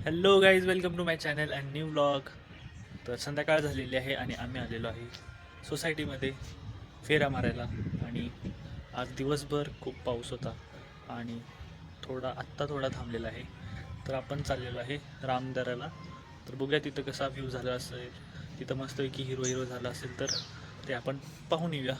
Hello guys, welcome to my channel and new vlog. तर संध्याकाळ झालेली आहे आणि आम्ही आलेलो आहे सोसायटीमध्ये फेऱ्या मारायला. आणि आज दिवसभर खूप पाऊस होता आणि आत्ता थोडा थांबलेला आहे. तर आपण चाललेलो आहे रामदऱ्याला. तर बघूया तिथं कसा व्ह्यू झाला असेल. तिथं मस्तपैकी हिरो हिरो झाला असेल तर ते आपण पाहून येऊया.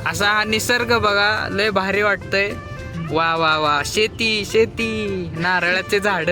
असा हा निसर्ग बघा, लय भारी वाटतंय. वा वा वा, शेती शेती, नारळाचे झाड.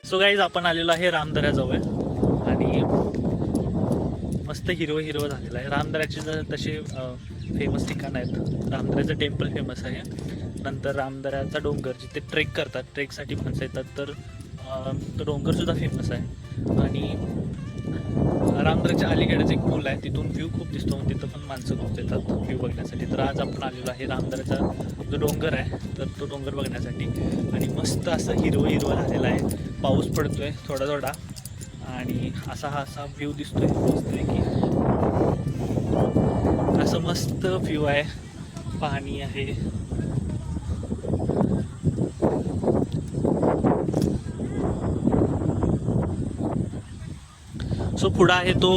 सो गाईज, आपण आलेलो आहे रामदऱ्याजवळ आणि मस्त हिरवं हिरवं झालेलं आहे. रामदऱ्याचे जर तसे फेमस ठिकाण आहेत. रामदऱ्याचं टेम्पल फेमस आहे. नंतर रामदऱ्याचा डोंगर, जिथे ट्रेक करतात, ट्रेकसाठी माणसं येतात, तर तो डोंगरसुद्धा फेमस आहे. आणि रामदऱ्याच्या अलीकडेच एक पूल आहे, तिथून व्ह्यू खूप दिसतो. तिथं पण माणसं खूप येतात व्ह्यू बघण्यासाठी. तर आज आपण आलेलो आहे रामदऱ्याचा जो डोंगर आहे, तर तो डोंगर बघण्यासाठी. आणि मस्त असं हिरवं हिरवं झालेलं आहे. पाऊस पडतोय थोडा थोडा आणि असा व्ह्यू दिसतोय मस्तपैकी. असं मस्त व्ह्यू आहे, पाणी आहे. सो पुढं आहे तो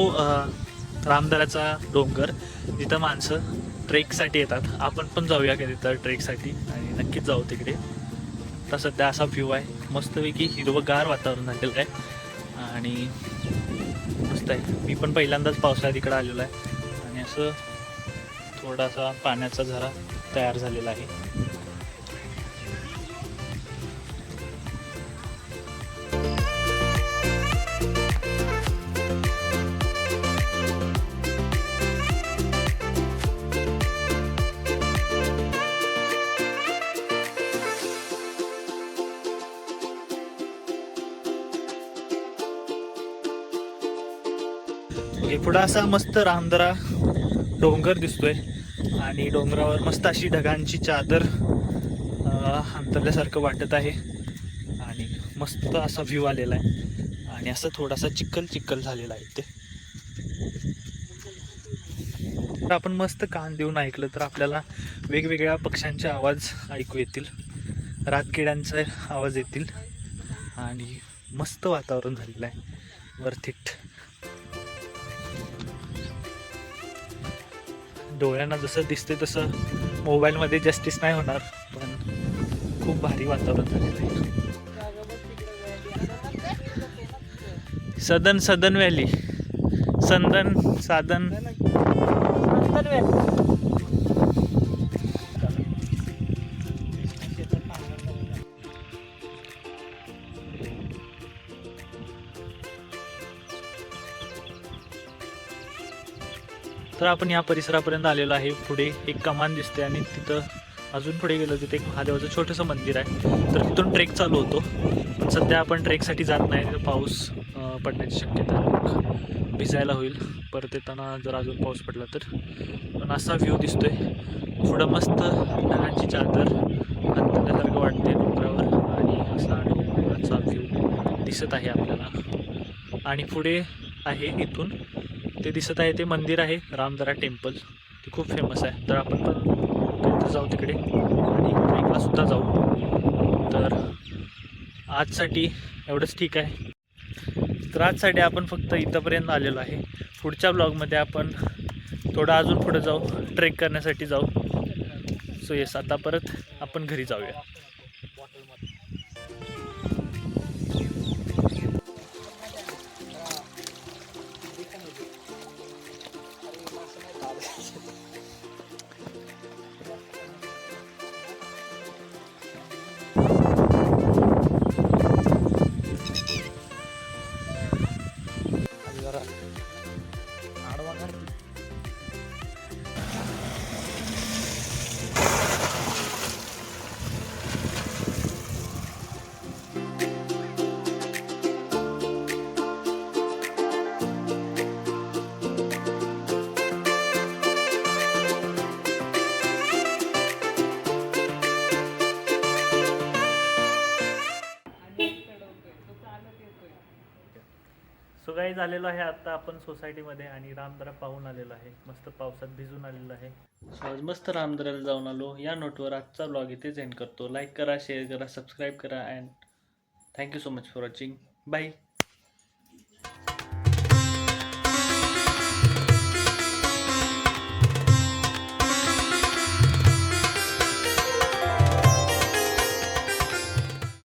रामदऱ्याचा डोंगर, जिथं माणसं ट्रेकसाठी येतात. आपण पण जाऊया का तिथं ट्रेकसाठी, आणि नक्कीच जाऊ तिकडे. तर सध्या असा व्ह्यू आहे, मस्तपैकी हिरवंगार वातावरण झालेलं आहे आणि मस्त आहे. मी पण पहिल्यांदाच पावसाळ्यात इकडं आलेलो आहे आणि असं थोडासा पाण्याचा झरा तयार झालेला आहे. पुढं असा मस्त रामदरा डोंगर दिसतोय आणि डोंगरावर मस्त अशी ढगांची चादर अंतरल्यासारखं वाटत आहे आणि मस्त असा व्ह्यू आलेला आहे. आणि असं थोडासा चिखल चिखल झालेला आहे ते. तर आपण मस्त कान देऊन ऐकलं तर आपल्याला वेगवेगळ्या पक्ष्यांचे आवाज ऐकू येतील, रातकिड्यांचे आवाज येतील आणि मस्त वातावरण झालेलं आहे. Worth it. डोळ्यांना जसं दिसते तसं मोबाईलमध्ये जस्टिस नाही होणार, पण खूप भारी वातावरण झालेलं आहे. सदन व्हॅली, साधन तर आपण या परिसरापर्यंत आलेलो आहे. पुढे एक कमान दिसते आणि तिथं अजून पुढे गेलो तिथे एक महादेवाचं छोटंसं मंदिर आहे. तर तिथून ट्रेक चालू होतो, पण सध्या आपण ट्रेकसाठी जात नाही, तर पाऊस पडण्याची शक्यता आहे. भिजायला होईल परत येताना जर अजून पाऊस पडला तर. पण असा व्ह्यू दिसतोय पुढं मस्त ढगांची चादर अंतरल्यासारखं वाटते डोंगरावर आणि असा डोंगराचा व्ह्यू दिसत आहे आपल्याला. आणि पुढे आहे इथून ते दिसत आहे ते मंदिर आहे रामदरा टेम्पल. ते खूप फेमस आहे तर आपण पण कधीतरी जाऊ तिकडे आणि ट्रेकला सुद्धा जाऊ. तर आजसाठी एवढंच ठीक आहे. तर आजसाठी आपण फक्त इथंपर्यंत आलेलो आहे. पुढच्या ब्लॉगमध्ये आपण थोडं अजून पुढे जाऊ ट्रेक करण्यासाठी जाऊ. सो येस आता परत आपण घरी जाऊया. सो काही झालेलो आहे आता आपण सोसायटीमध्ये आणि रामदरा पाहून आलेलो आहे. मस्त पावसात भिजून आलेलो आहे. सो आज मस्त रामदऱ्याला जाऊन आलो. या नोटवर आजचा ब्लॉग इथेच एंड करतो. लाईक करा, शेअर करा, सबस्क्राईब करा and thank you so much for watching. Bye.